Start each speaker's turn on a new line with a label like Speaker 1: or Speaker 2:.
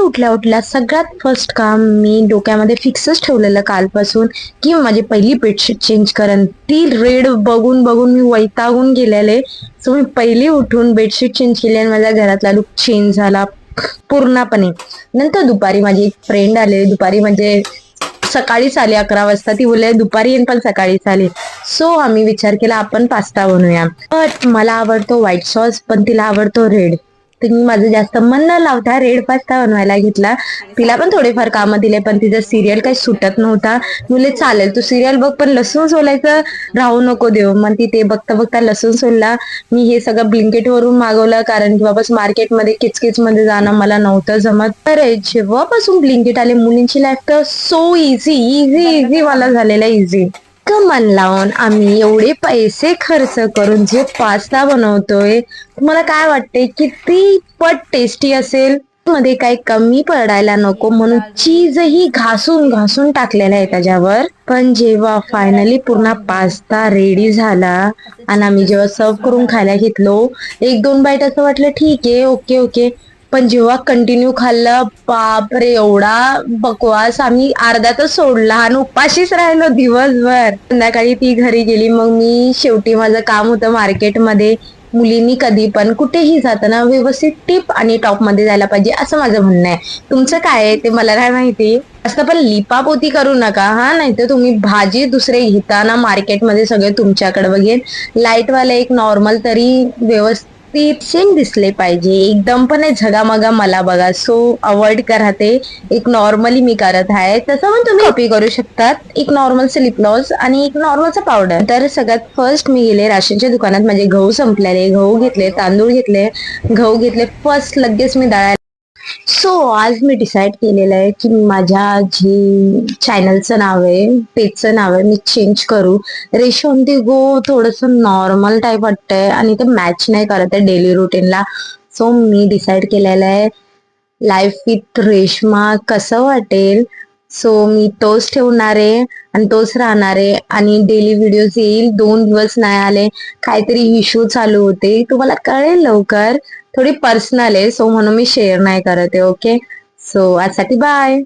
Speaker 1: उठल्या उठल्या सगळ्यात फर्स्ट काम मी डोक्यामध्ये फिक्सच ठेवलेलं कालपासून की माझी पहिली बेडशीट चेंज करन. ती रेड बघून बघून मी वैतागून गेलेले. सो मी पहिली उठून बेडशीट चेंज केली आणि माझ्या घरातला लुक चेंज झाला पूर्णपणे. नंतर दुपारी माझी एक फ्रेंड आले, दुपारी म्हणजे सकाळीच आली 11 वाजता. ती बोलले दुपारी येईन पण सकाळीच आली. सो आम्ही विचार केला आपण पास्ता बनवूया. बट मला आवडतो व्हाईट सॉस पण तिला आवडतो रेड. तर मी माझं जास्त मन न लावता रेड पास्ता बनवायला घेतला. तिला पण थोडेफार कामं दिले पण तिचं सिरियल काही सुटत नव्हता. मुले चालेल तू सिरियल बघ पण लसूण सोलायचं राहू नको देऊ. मग ती ते बघता बघता लसूण सोलला. मी हे सगळं ब्लिंकेट वरून मागवलं कारण की बाबा मार्केटमध्ये किचकिच मध्ये जाणं मला नव्हतं जमत. तर जेव्हापासून ब्लिंकेट आले मुलींची लाईफ तर सो इझी इझी इझी मला झालेला इझी. मन लावून आम्ही एवढे पैसे खर्च करून जे पास्ता बनवतोय तुम्हाला काय वाटते किती पट टेस्टी असेल. मध्ये काही कमी पडायला नको म्हणून चीजही घासून घासून टाकलेलं आहे त्याच्यावर. पण जेव्हा फायनली पूर्ण पास्ता रेडी झाला आणि आम्ही जेव्हा सर्व करून खायला घेतलो, एक दोन बाईट असं वाटलं ठीक आहे ओके ओके. पण जेव्हा कंटिन्यू खाल्लं बापरे एवढा बकवास. आम्ही अर्ध्यातच सोडला आणि उपाशीच राहिलो दिवसभर. संध्याकाळी ती घरी गेली. मग मी शेवटी माझं काम होतं मार्केटमध्ये. मुलींनी कधी पण कुठेही जाताना व्यवस्थित टिप आणि टॉप मध्ये जायला पाहिजे असं माझं म्हणणं आहे. तुमचं काय आहे ते मला काय माहिती. असं पण लिपापोती करू नका हा, नाही तर तुम्ही भाजी दुसरे घेताना मार्केटमध्ये सगळे तुमच्याकडे बघेल. लाईटवाले एक नॉर्मल तरी व्यवस्थित सेम दिसले पाहिजे. एकदम पण झगामगा मला बघा. सो अवॉइड करा ते. एक नॉर्मली मी करत आहे तसं पण तुम्ही कॉपी करू शकतात. एक नॉर्मलचं लिप ग्लॉस आणि एक नॉर्मलचं पावडर. तर सगळ्यात फर्स्ट मी गेले राशनच्या दुकानात. माझे गहू संपलेले, गहू घेतले, तांदूळ घेतले, गहू घेतले. फर्स्ट लगेच मी दळायला. सो आज मी डिसाईड केलेलं आहे की माझ्या जे चॅनलचं नाव आहे पेजचं नाव आहे मी चेंज करू. रेश ऑन दी गो थोडस नॉर्मल टाईप वाटतंय आणि ते मॅच नाही करत आहे डेली रुटीनला. सो मी डिसाईड केलेलं आहे लाईफ विथ रेशमा कसं वाटेल. सो मी तोच ठेवणार आहे आणि तोच राहणार आहे आणि डेली व्हिडिओज येईल. 2 दिवस नाही आले काहीतरी इश्यू चालू होते तुम्हाला कळेल लवकर. थोडी पर्सनल आहे सो म्हणून मी शेअर नाही करत आहे. ओके सो आजसाठी बाय.